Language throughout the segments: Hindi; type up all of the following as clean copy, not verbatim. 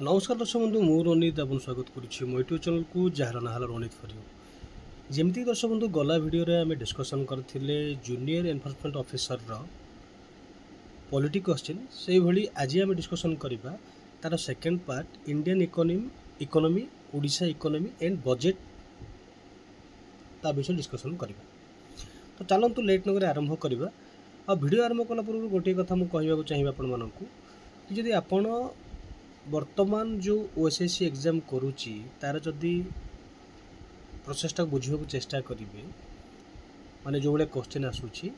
नमस्कार दर्शक बंधु मु रनीत आपन स्वागत करुच्ची मो यूट्यूब चैनल को जार ना रनीत फर जमती दर्शक बंधु गला भिडियो आम डिस्कसन करते junior enforcement officer polity question से भली आज आम डिस्कसन करवा तार second part Indian economy Odisha economy and budget ता विषय डिस्कसन करवा। तो चलतु लेट नगर आरंभ करवा। आ वीडियो आरंभ कला पूर्व गोटे कथा मुझे कहवाक चाहिए आपण मानक जदि आपण वर्तमान जो ओएसएससी एग्जाम करुच्ची तार जदि प्रोसेसटा बुझा चेष्टा करेंगे माने जो भाई क्वेश्चन आसूची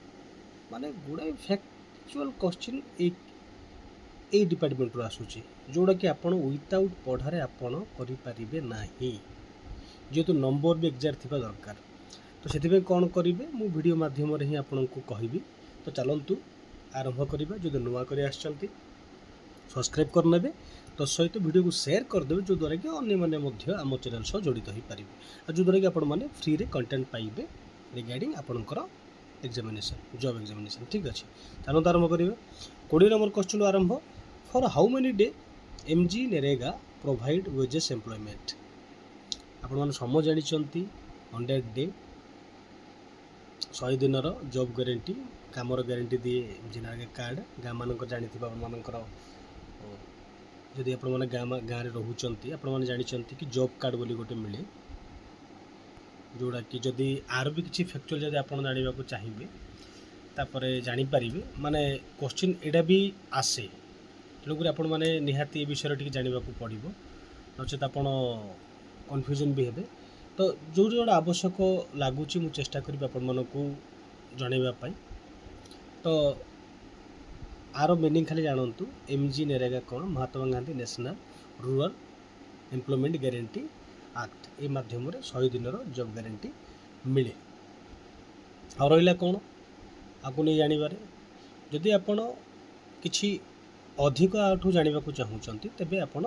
माने गुड़ाए फैक्चुअल क्वेश्चन ए डिपार्टमेंट रो आसूची जोड़ा कि आपण विदाउट पढ़ारे आपण करें ना जेहेतु नंबर भी एग्जाक्ट थी दरकार। तो से कौन करेंगे मु वीडियो माध्यम ही आपन को कहबी। तो चलतु आरंभ करवा। जो नुआ कर सब्सक्राइब करने तो सहित वीडियो को शेयर करदे जो द्वारा कि अन्य मैंने आम चैनल सह जड़ित हो पारे और जो द्वारा कि आपण मैंने फ्री रे कंटेंट पाइबे रिगार्डिंग आपणकर एग्जामिनेशन जॉब एग्जामिनेशन। ठीक अच्छे चलते आरंभ करवा। 20 नंबर क्वेश्चन आरंभ। For how many day MG NREGA provide wages employment. आपण मैंने समझ जानी 100 डे 100 दिन जॉब गारंटी कामर गारंटी दिए एमजी नरेगा कार्ड गाँ मान जानी मानकर जदि आपण मैंने गाँव रोचंती आपण मैंने जानते कि जॉब कार्ड बोली गोटे मिले जोड़ा कि जदि आर भी किसी फैक्चुअल जदि आप जानवा चाहिए तापर जानीपर माने क्वेश्चन एटा भी आसे तेणुक आपण मैंने निहाती ये विषय टी जानवा पड़ो नचेत आप कन्फ्यूजन भी हे। तो जो जोड़ा आवश्यक लगुच मुझे चेष्टा करी आपण मानक जनवाई। तो आर मीनिंग खाली जानतु एमजी नरेगा कौन Mahatma Gandhi national rural employment guarantee act ए माध्यम 100 दिन जॉब गारंटी मिले। आ रहा कौन आपको नहीं जानवर जदि आपण किसी अधिक आठू जानवा चाहूँगी तेबे आपण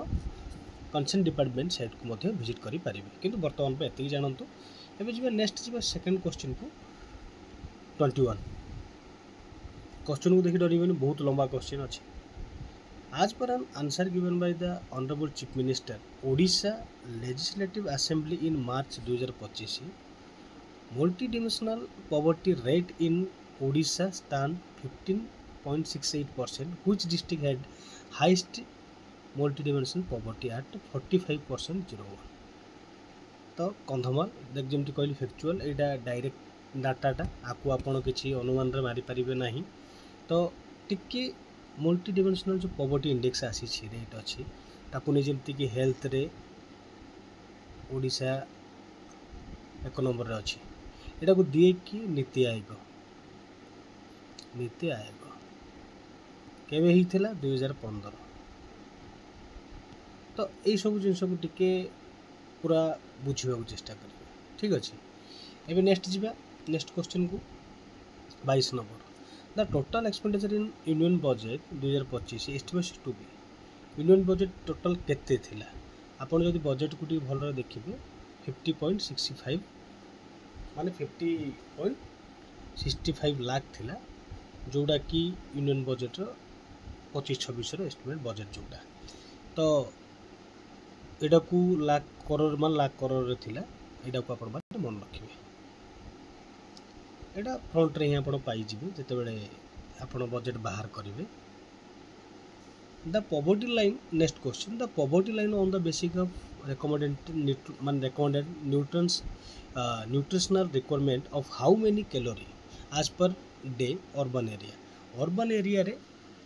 कंसर्न डिपार्टमेंट साइट को विजिट करें किंतु बर्तमान पे एतिक जानतु। एबे जी नेक्स्ट जी सेकंड क्वेश्चन को 21 क्वेश्चन को देखिए डरबे बहुत लंबा क्वेश्चन अच्छे। As per an answer given by the honourable chief minister Odisha legislative assembly in March 2025 multi dimensional poverty rate in Odisha stand 15.68%। Which district had highest multi dimensional poverty at 45.01। तो कंधमाल देख जमी कहली फैक्चुअल यहाँ डायरेक्ट डाटाटा आपको आपड़ किसी अनुमान रे मारी पारिबे नहीं। तो टिके मल्टी डिमेंशनल जो पॉवर्टी इंडेक्स आसी रेट अच्छी ताकू नहीं जमती कि हेल्थ रे ओडिशा 1 नंबर रे अच्छी यहाँ को दिए कि नीति आयोग केवे ही थिला 2015। तो यही सब जिन को टिके पूरा बुझा चेष्टा करेंगे। ठीक अच्छे एवं नेक्स्ट जी नेक्स्ट क्वेश्चन को 22 number the total expenditure in union budget 2025 estimated to be. Union budget total केते थिला आपन जदि बजेट को टी भल देखिबे 50.65 माने 50.65 लाख थिला जोड़ा कि यूनियन बजेट 25-26 एस्टिमेट बजेट जोड़ा। तो एटा को लाख करोड़ मान लाख करोड़ रे थिला एटा को आपण माने मन रखिबे। एटा फ्रंट रे ही आपण पाई जिबे जते बेले आपण बजेट बाहर करिवे। The poverty line next question the poverty line on the basic of recommended nutritional requirement of how many calorie as per day urban area रे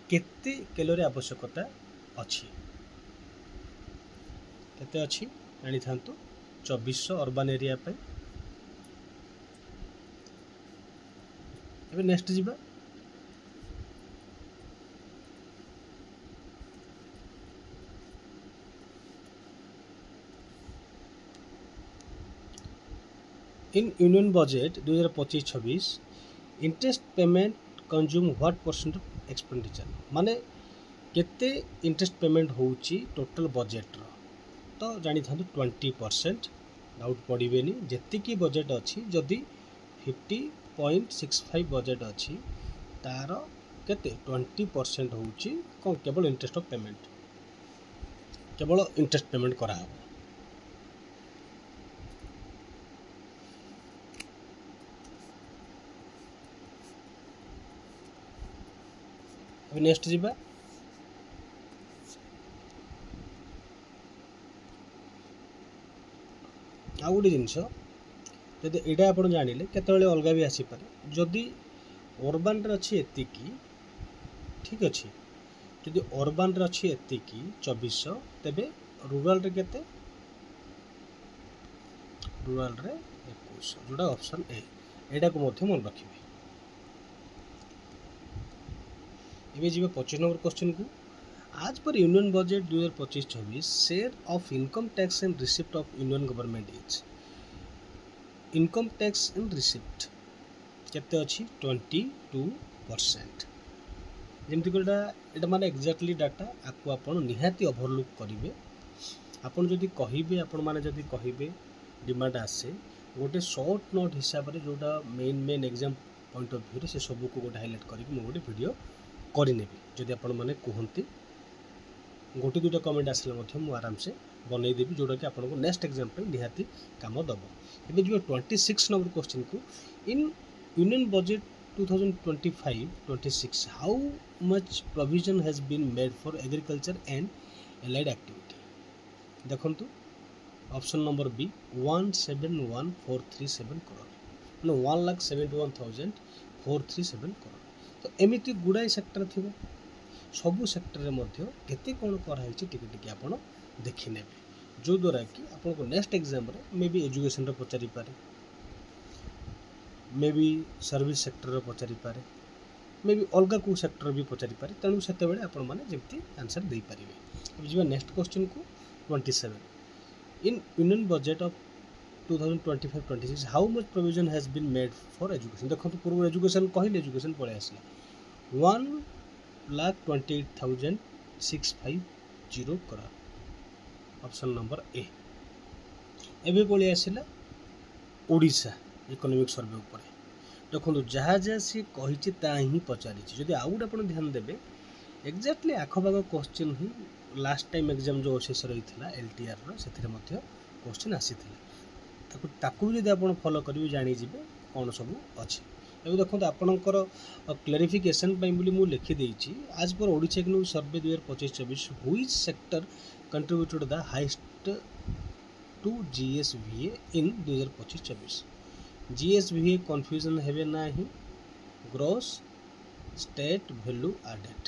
केते कैलोरी आवश्यकता अछि केते अछि जानि थांतु 2400 अर्बन एरिया पे। एबे नेक्स्ट जीवा इन union budget 2025-26 interest payment consume what percent of expenditure माने केते इंटरेस्ट पेमेंट होउची टोटल बजेट रो। तो जानि थांतु 20% डाउट पड़िबेनी जेति की बजेट अछि जदि 50.65 बजेट अछि तार केते 20% होउची केवल इंटरेस्ट ऑफ पेमेंट केवल इंटरेस्ट पेमेंट करा नेक्स्ट जीवा आ गोटे जिनस जदि यहाँ आप जानिले केतबेले अलग भी आसीपारे जदि अर्बान अच्छी एतिकी ठीक अच्छे जदि अर्बान अच्छी एतिकी 2400 तेबे रूराल रे केते रूराल रे 2100 जोड़ा ऑप्शन ए एटा को मध्य मन रखिबे। एबे जीवा 25 नंबर क्वेश्चन को आज पर union budget 2025-26 share of income tax and receipt of union government is income tax and receipt केते अछि 22%। जमती कोटा एटा माने एक्जेक्टली डाटा आपको आपण निहाती ओवरलुक करिवे आपण जदि कहिबे आपण माने जदि कहिबे डिमांड आसे गोटे शॉर्ट नोट हिसाब रे जोटा main exam point of view रे से सब को गोटे हाईलाइट करिक मो गोटे वीडियो करिनेबी जदि आपण माने कहंती गोटे दुटा कमेंट आसले मध्य मु आराम से बनै देबी जोटा कि आपण को नेक्स्ट एग्जाम पे निहाती काम दबो। एबे जो 26 नंबर क्वेश्चन को इन union budget 2025-26 how much provision has been made for agriculture and allied activity देखंतु ऑप्शन नंबर बी 171,437 करोड़ मतलब 1,71,437 करोड़। तो एमिति गुड़ाई सेक्टर थिबो सबु सेक्टर रे मध्य केते कोन कराई छि टिके टिके आपण देखि नेबे जो द्वारा कि आपण को नेक्स्ट एग्जाम रे मे बी एजुकेशन रे पचारि पारे मे बी सर्विस सेक्टर रे पचारि पारे मे बी अलगा को सेक्टर भी पचारि पारे तेणु सेते बेले आपण माने जेमति आंसर दे पारिबे। अब जिबा नेक्स्ट क्वेश्चन को 27 in union budget of 2025-26 how much provision has been made for education देखो पूर्व एजुकेशन कहले एजुकेशन पळे आसला 1,28,650 करोड़ ऑप्शन नंबर ए। एबे पळे आसला ओडिशा इकोनॉमिक सर्वे ऊपर देखो जहाँ जहाँ सी कही ही पचारि जदि आउ गोटे आप ध्यान देवे एक्जाक्टली आखपाख क्वेश्चन ही लास्ट टाइम एग्जाम जो शेष रही है LTR से क्वेश्चन आसी ताकू भी आप फॉलो करेंगे जानीजे कौन सब अच्छे। एवं देखो आपंकर क्लेरिफिकेशन मुझे लिखिदे as per Odisha economic survey 2025-26 which sector contributed the highest to GSVA in 2025-26 GSVA confusion हेबे नाही ग्रोस स्टेट वैल्यू एडेड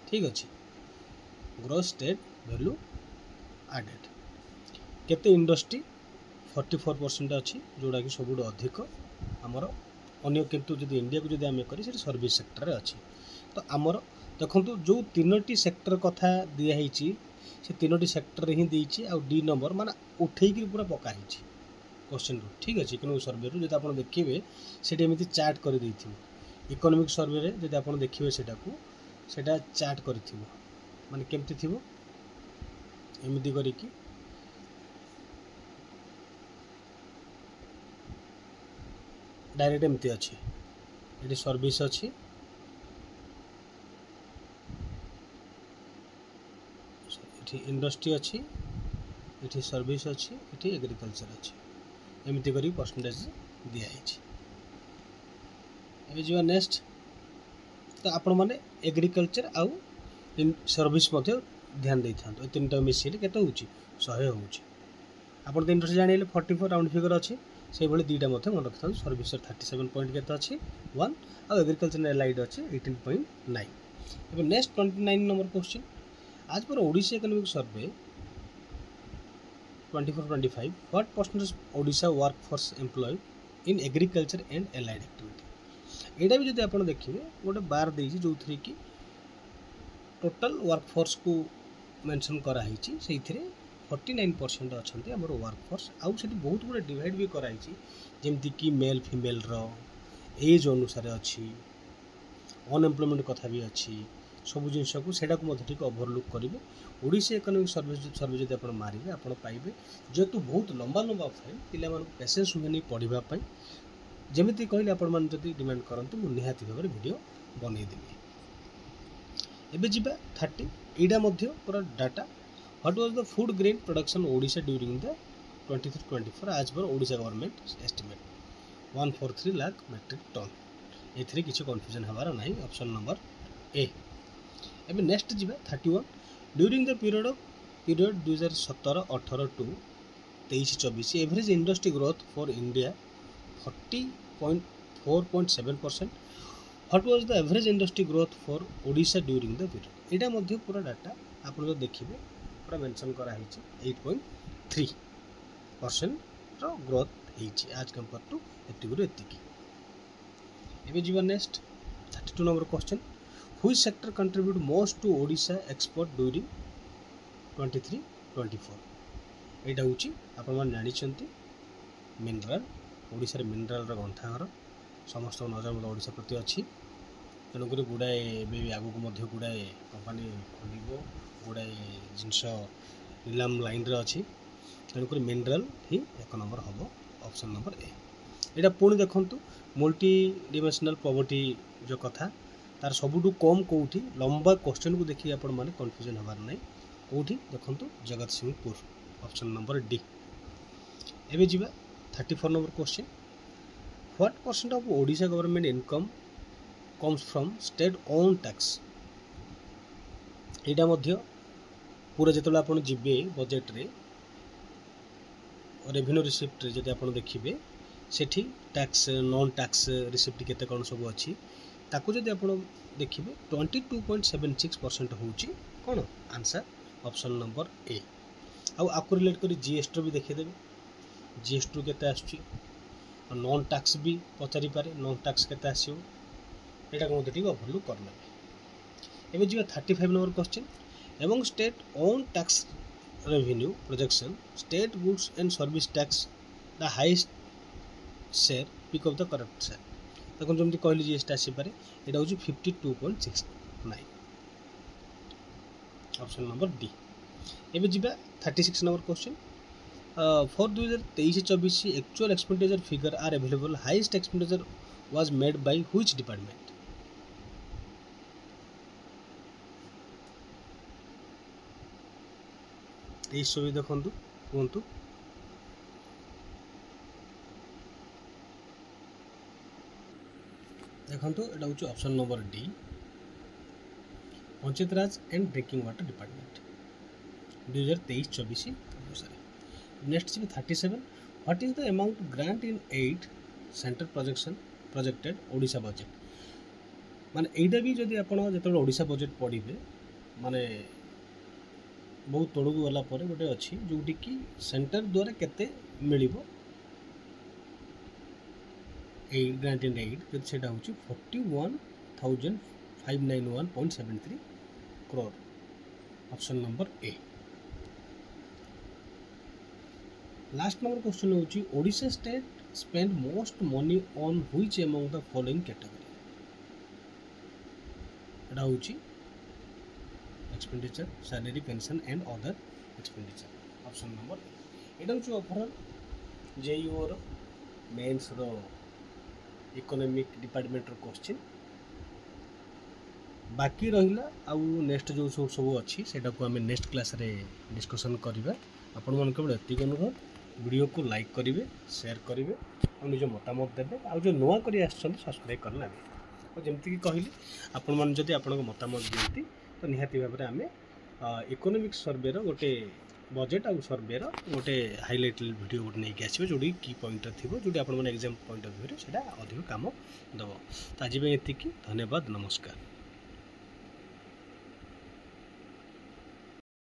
ठीक अच्छे ग्रोस स्टेट वैल्यू एडेड केते इंडस्ट्री 44% अच्छी जोड़ा कि सब अधिक आमर अन्य किंतु जदि इंडिया को जदि आम करी सर्विस सेक्टर अच्छी। तो आमर देखो जो 3टी सेक्टर कथा दिखाई से 3टी सेक्टर ही देती आ डी नंबर माने उठेक पूरा पकाई क्वेश्चन रू ठीक अच्छे इकोनॉमिक सर्वे रू जब आप देखिए सेमती चार्ट कर इकोनॉमिक सर्वे जब आप देखिए सेटा चार्ट कर माने केमती थी एमती करिकी डायरेक्ट एमती अच्छी ये सर्विस अच्छी इंडस्ट्री अच्छी ये सर्विस अच्छी ये एग्रीकल्चर अच्छी एमती करी परसेंटेज दिखाई। जो नेक्स्ट तो आपण मैंने एग्रीकल्चर आउ सर्विस ध्यान दे था 3टा मिसेले केते होची 100 होची आपण इंडस्ट्री जानिले 44 राउंड फिगर अच्छी से भाई 2टा मन रखी था सर्विस 37 पॉइंट के अच्छी 1 आ एग्रीकल्चर एलाइड अच्छी 18.9। अब नेक्स्ट 29 नंबर क्वेश्चन आज per Odisha economic survey 24-25 what percentage Odisha workforce employed in agriculture and allied activity यहाँ भी जब आप देखिए गोटे बार देजी जो थी कि टोटल वर्कफोर्स को मेंशन कराई से 49% अच्छा आम वर्कफोर्स आउ से बहुत गुड़े डिवाइड भी कराई जमती कि मेल फीमेल एज अनुसार अच्छी अनएम्प्लॉयमेंट कथा भी अच्छी सब जिन को सेटा को ओवरलुक करेंगे ओडिशा इकोनॉमिक सर्वे जब आप मारे आप पाइबे जेहेतु बहुत लंबा लंबा फाइल पिला पेसेंस हुए पढ़ाई जमी कहले आपण डिमांड करते मुझे निहाती भाव वीडियो बनईदेवी। एबे जिबा 30 एटा मध्य पूरा data what was the food grain production Odisha during the 23-24 as per Odisha government estimate 143 lakh metric tonne. एथिरे किसी कन्फ्यूजन हबार नहीं। Option number A. एबे नेक्स्ट जीवा 31 during the period 2017-18 to 23-24 average industry growth for India 40.4.7%। What was the average industry growth for Odisha during the period. एटा मध्य पूरा डाटा आप जो देखिए पूरा मेंशन करा 8.3% ग्रोथ होती आज कंपेयर टू एतिकी। एबे जीवा next 32 number question which sector contribute most to Odisha export during 23-24। एटा होची आपण मान जानिछंती मिनरल ओडिशा रे मिनरल रो गंथाघर समस्त नजर ओडिशा प्रति अच्छी तेणुक गुड़ाए आगक गुड़ाए कंपानी खोल गुड़ाए जिनस नीलाम लाइन रे अच्छी तेणुक मिनरल ही 1 नंबर हम। ऑप्शन नंबर ए। यहाँ पुणी देखु मल्टी डिमेंशनल पॉवर्टी जो कथा तार सबुठू कम कौटी लंबा क्वेश्चन को देखिए आपण माने कन्फ्यूजन हबार नहीं कौटी देखु जगतसिंहपुर। Option number D. एबे जीवा 34 number question what percent of Odisha government income comes from state own tax. यहाँ मध्य पूरा जिते आप जी बजेट रे रेवेन्यू रिसिप्ट जब आप देखिए सेठी टैक्स नॉन टैक्स रिसिप्ट केते कौन सब अच्छी ताकू जब आप देखिए 22.76% होची कौन आंसर। ऑप्शन नंबर ए। आउ रिलेट कर जीएसटी भी देखीदे जीएसटी केते आछी नॉन टैक्स भी पचारि पारे नॉन टैक्स केते आसीओ एटा को मते ओवरलुक करना। एबे जीवा 35 नंबर क्वेश्चन एवं state own tax revenue projection state goods and service tax the highest share pick of the correct share. देखो जमी कहली जीएसटी आसीपे यहाँ हूँ 52.69। Option number D. एबे जीवा 36 number question for 2023-24 actual expenditure figure are available highest expenditure was made by which department. ये सब देखु कहतु देखो यहाँ हूँ option number D Panchayat Raj and drinking water department 2023-24 अनुसार। Next 37 what is the amount grant in aid centre projected Odisha budget. माने एटा भी जदि आपण जेतबे ओडिशा बजेट पढ़िबे माने बहुत तौक गला गोटे अच्छी जोटी कि सेंटर द्वारा केते मिलिबो एड ग्रांट इन एड तो सेटा होची 41,591.73 crore. Option number A. Last number question होची Odisha state spend most money on which among the following category. एटा होची expenditure salary pension and other expenditure. Option number यहाँ हूँ overall JEO mains economic department question बाकी रहा आउ नेक्स्ट जो सब अच्छी से नेक्स्ट क्लास रे डिस्कसन करवा। आपण मन केवल एतिक अनुरोध वीडियो को लाइक करेंगे शेयर करेंगे और निज मतामत देवे आ जो नुआ कर सब्सक्राइब करना और जमीक कहली आपण मैंने जब आप मतामत दिखती तो निहाती भाव में आम इकोनॉमिक सर्वे गोटे बजेट आउ सर्वे गोटे हाइलाइट वीडियो गोटे नहीं आसो जो की पॉइंट थी जो आप एग्जाम पॉइंट ऑफ व्यू से अधिक काम दब। तो आज एति धन्यवाद नमस्कार।